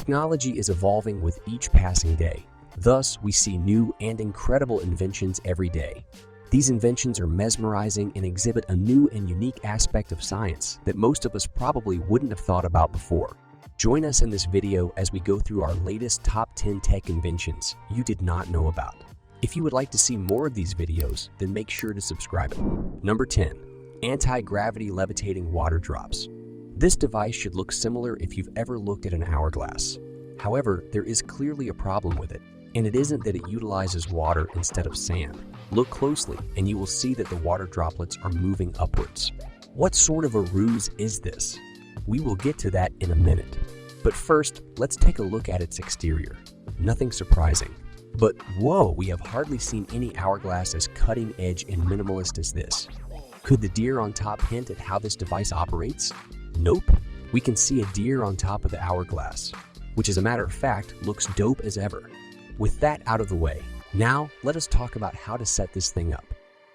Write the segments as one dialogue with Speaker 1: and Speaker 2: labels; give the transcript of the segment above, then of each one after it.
Speaker 1: Technology is evolving with each passing day. Thus, we see new and incredible inventions every day. These inventions are mesmerizing and exhibit a new and unique aspect of science that most of us probably wouldn't have thought about before. Join us in this video as we go through our latest top 10 tech inventions you did not know about. If you would like to see more of these videos, then make sure to subscribe. Number 10. Anti-gravity levitating water drops. This device should look similar if you've ever looked at an hourglass. However, there is clearly a problem with it, and it isn't that it utilizes water instead of sand. Look closely and you will see that the water droplets are moving upwards. What sort of a ruse is this? We will get to that in a minute. But first, let's take a look at its exterior. Nothing surprising. But whoa, we have hardly seen any hourglass as cutting edge and minimalist as this. Could the deer on top hint at how this device operates? Nope. We can see a deer on top of the hourglass, which as a matter of fact looks dope as ever. With that out of the way, now let us talk about how to set this thing up.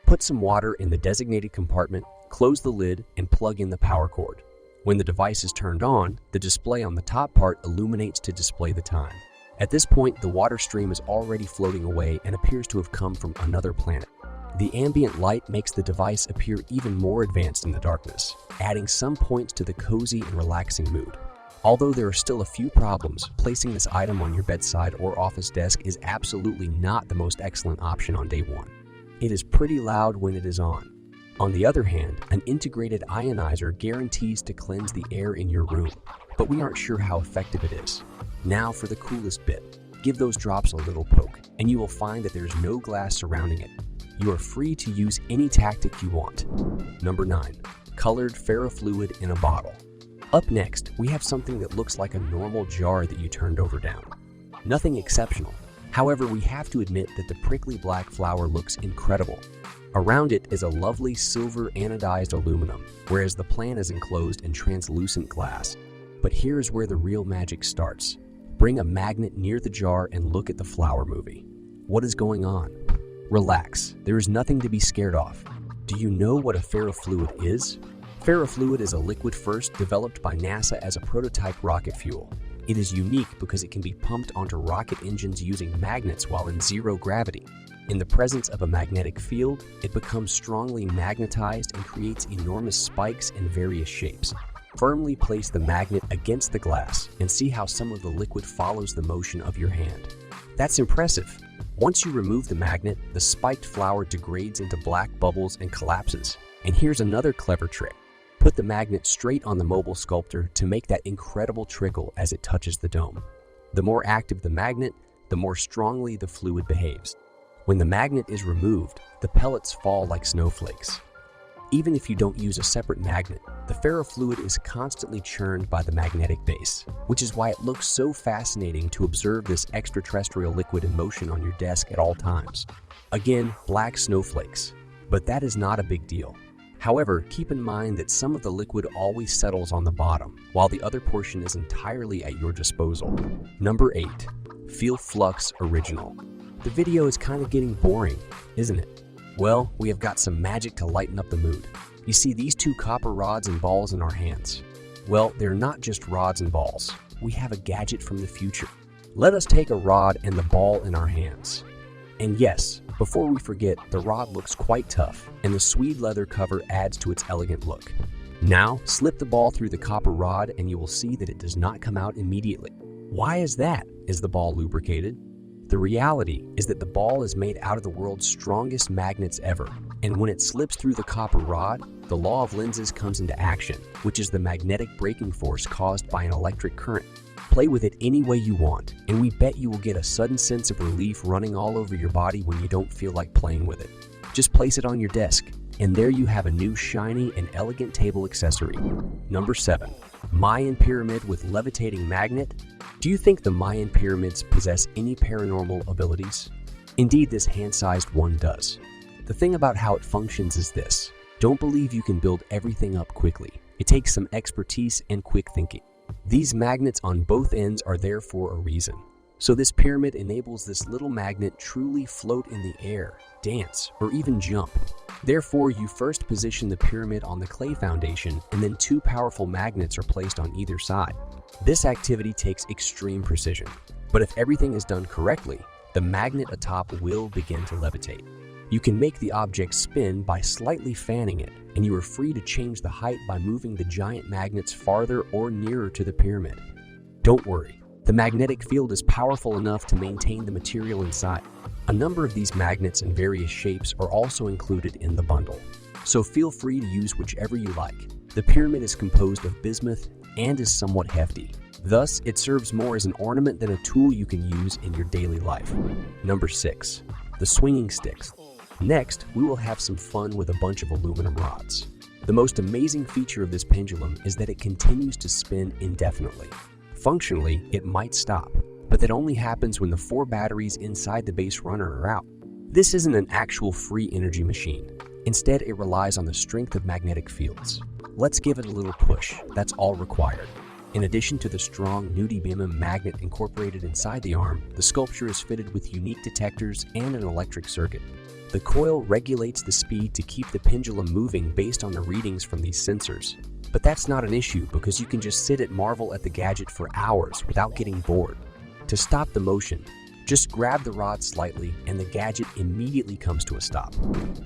Speaker 1: Put some water in the designated compartment, close the lid, and plug in the power cord. When the device is turned on, the display on the top part illuminates to display the time. At this point, the water stream is already floating away and appears to have come from another planet. The ambient light makes the device appear even more advanced in the darkness, adding some points to the cozy and relaxing mood. Although there are still a few problems, placing this item on your bedside or office desk is absolutely not the most excellent option on day one. It is pretty loud when it is on. On the other hand, an integrated ionizer guarantees to cleanse the air in your room, but we aren't sure how effective it is. Now for the coolest bit. Give those drops a little poke, and you will find that there's no glass surrounding it. You are free to use any tactic you want. Number 9. Colored ferrofluid in a bottle. Up next, we have something that looks like a normal jar that you turned over down. Nothing exceptional. However, we have to admit that the prickly black flower looks incredible. Around it is a lovely silver anodized aluminum, whereas the plant is enclosed in translucent glass. But here's where the real magic starts. Bring a magnet near the jar and look at the flower movie. What is going on? Relax, there is nothing to be scared of. Do you know what a ferrofluid is? Ferrofluid is a liquid first developed by NASA as a prototype rocket fuel. It is unique because it can be pumped onto rocket engines using magnets while in zero gravity. In the presence of a magnetic field, it becomes strongly magnetized and creates enormous spikes in various shapes. Firmly place the magnet against the glass and see how some of the liquid follows the motion of your hand. That's impressive. Once you remove the magnet, the spiked flower degrades into black bubbles and collapses. And here's another clever trick. Put the magnet straight on the mobile sculptor to make that incredible trickle as it touches the dome. The more active the magnet, the more strongly the fluid behaves. When the magnet is removed, the pellets fall like snowflakes. Even if you don't use a separate magnet, the ferrofluid is constantly churned by the magnetic base, which is why it looks so fascinating to observe this extraterrestrial liquid in motion on your desk at all times. Again, black snowflakes, but that is not a big deal. However, keep in mind that some of the liquid always settles on the bottom, while the other portion is entirely at your disposal. Number 8. Feel Flux Original. The video is kind of getting boring, isn't it? Well, we have got some magic to lighten up the mood. You see these two copper rods and balls in our hands? Well, they're not just rods and balls. We have a gadget from the future. Let us take a rod and the ball in our hands. And yes, before we forget, the rod looks quite tough, and the suede leather cover adds to its elegant look. Now, slip the ball through the copper rod and you will see that it does not come out immediately. Why is that? Is the ball lubricated? The reality is that the ball is made out of the world's strongest magnets ever, and when it slips through the copper rod, the law of lenses comes into action, which is the magnetic braking force caused by an electric current. Play with it any way you want, and we bet you will get a sudden sense of relief running all over your body when you don't feel like playing with it. Just place it on your desk, and there you have a new shiny and elegant table accessory. Number 7. Mayan Pyramid with Levitating Magnet. Do you think the Mayan pyramids possess any paranormal abilities? Indeed, this hand-sized one does. The thing about how it functions is this. Don't believe you can build everything up quickly. It takes some expertise and quick thinking. These magnets on both ends are there for a reason. So this pyramid enables this little magnet truly float in the air, dance, or even jump. Therefore, you first position the pyramid on the clay foundation, and then 2 powerful magnets are placed on either side. This activity takes extreme precision, but if everything is done correctly, the magnet atop will begin to levitate. You can make the object spin by slightly fanning it, and you are free to change the height by moving the giant magnets farther or nearer to the pyramid. Don't worry, the magnetic field is powerful enough to maintain the material inside. A number of these magnets in various shapes are also included in the bundle, so feel free to use whichever you like. The pyramid is composed of bismuth and is somewhat hefty. Thus, it serves more as an ornament than a tool you can use in your daily life. Number 6. The swinging sticks. Next, we will have some fun with a bunch of aluminum rods. The most amazing feature of this pendulum is that it continues to spin indefinitely. Functionally, it might stop, but that only happens when the 4 batteries inside the base runner are out. This isn't an actual free energy machine. Instead, it relies on the strength of magnetic fields. Let's give it a little push. That's all required. In addition to the strong neodymium magnet incorporated inside the arm, the sculpture is fitted with unique detectors and an electric circuit. The coil regulates the speed to keep the pendulum moving based on the readings from these sensors. But that's not an issue because you can just sit and marvel at the gadget for hours without getting bored. To stop the motion, just grab the rod slightly and the gadget immediately comes to a stop.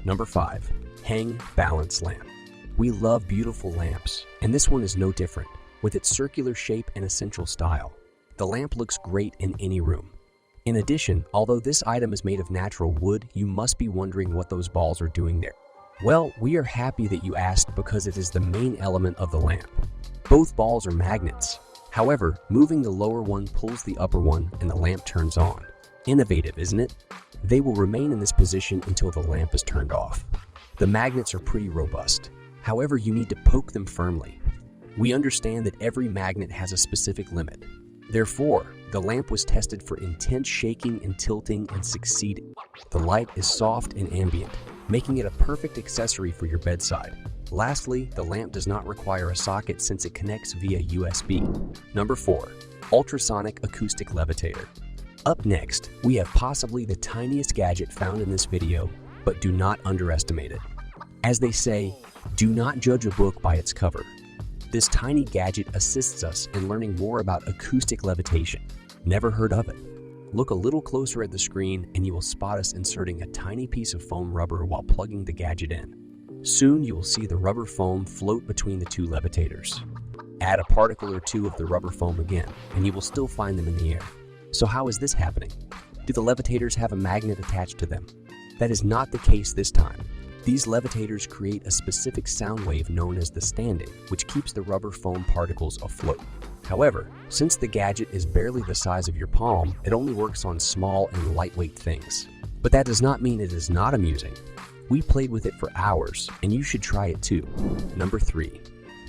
Speaker 1: Number 5. Hang balance lamp. We love beautiful lamps, and this one is no different. With its circular shape and essential style, the lamp looks great in any room. In addition, although this item is made of natural wood, you must be wondering what those balls are doing there. Well, we are happy that you asked because it is the main element of the lamp. Both balls are magnets. However, moving the lower one pulls the upper one and the lamp turns on. Innovative, isn't it? They will remain in this position until the lamp is turned off. The magnets are pretty robust. However, you need to poke them firmly. We understand that every magnet has a specific limit. Therefore, the lamp was tested for intense shaking and tilting and succeeded. The light is soft and ambient, making it a perfect accessory for your bedside. Lastly, the lamp does not require a socket since it connects via USB. Number 4. Ultrasonic Acoustic Levitator. Up next, we have possibly the tiniest gadget found in this video, but do not underestimate it. As they say, do not judge a book by its cover. This tiny gadget assists us in learning more about acoustic levitation. Never heard of it? Look a little closer at the screen and you will spot us inserting a tiny piece of foam rubber while plugging the gadget in. Soon you will see the rubber foam float between the 2 levitators. Add a particle or 2 of the rubber foam again, and you will still find them in the air. So how is this happening? Do the levitators have a magnet attached to them? That is not the case this time. These levitators create a specific sound wave known as the standing, which keeps the rubber foam particles afloat. However, since the gadget is barely the size of your palm, it only works on small and lightweight things. But that does not mean it is not amusing. We played with it for hours, and you should try it too. Number 3.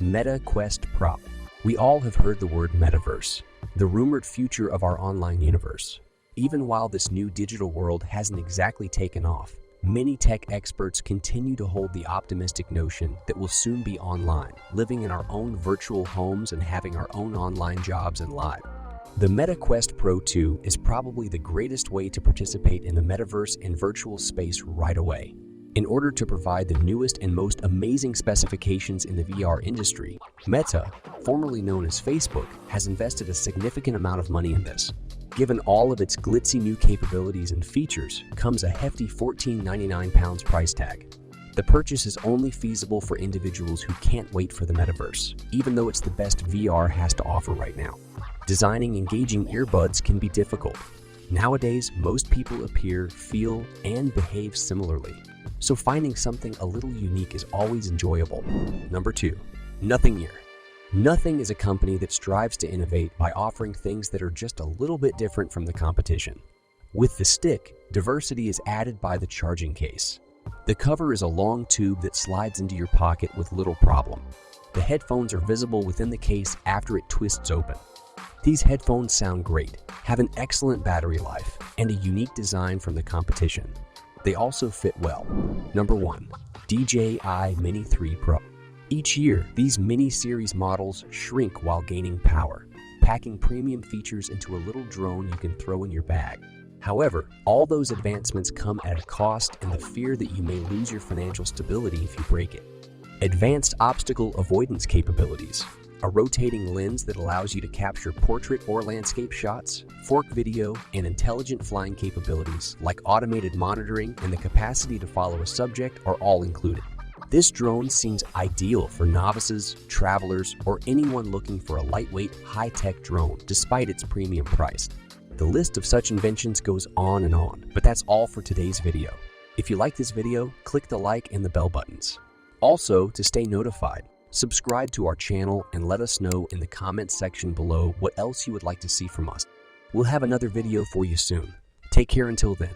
Speaker 1: Meta Quest Prop. We all have heard the word metaverse, the rumored future of our online universe. Even while this new digital world hasn't exactly taken off, many tech experts continue to hold the optimistic notion that we'll soon be online, living in our own virtual homes and having our own online jobs and lives. The Meta Quest Pro 2 is probably the greatest way to participate in the metaverse and virtual space right away. In order to provide the newest and most amazing specifications in the VR industry, Meta, formerly known as Facebook, has invested a significant amount of money in this. Given all of its glitzy new capabilities and features, comes a hefty £14.99 price tag. The purchase is only feasible for individuals who can't wait for the metaverse, even though it's the best VR has to offer right now. Designing engaging earbuds can be difficult. Nowadays, most people appear, feel, and behave similarly. So finding something a little unique is always enjoyable. Number 2. Nothing Ear. Nothing is a company that strives to innovate by offering things that are just a little bit different from the competition. With the stick, diversity is added by the charging case. The cover is a long tube that slides into your pocket with little problem. The headphones are visible within the case after it twists open. These headphones sound great, have an excellent battery life, and a unique design from the competition. They also fit well. Number 1. DJI Mini 3 Pro. Each year, these mini-series models shrink while gaining power, packing premium features into a little drone you can throw in your bag. However, all those advancements come at a cost and the fear that you may lose your financial stability if you break it. Advanced obstacle avoidance capabilities. A rotating lens that allows you to capture portrait or landscape shots, fork video, and intelligent flying capabilities like automated monitoring and the capacity to follow a subject are all included. This drone seems ideal for novices, travelers, or anyone looking for a lightweight, high-tech drone despite its premium price. The list of such inventions goes on, but that's all for today's video. If you like this video, click the like and the bell buttons. Also, to stay notified, subscribe to our channel and let us know in the comments section below what else you would like to see from us. We'll have another video for you soon. Take care until then.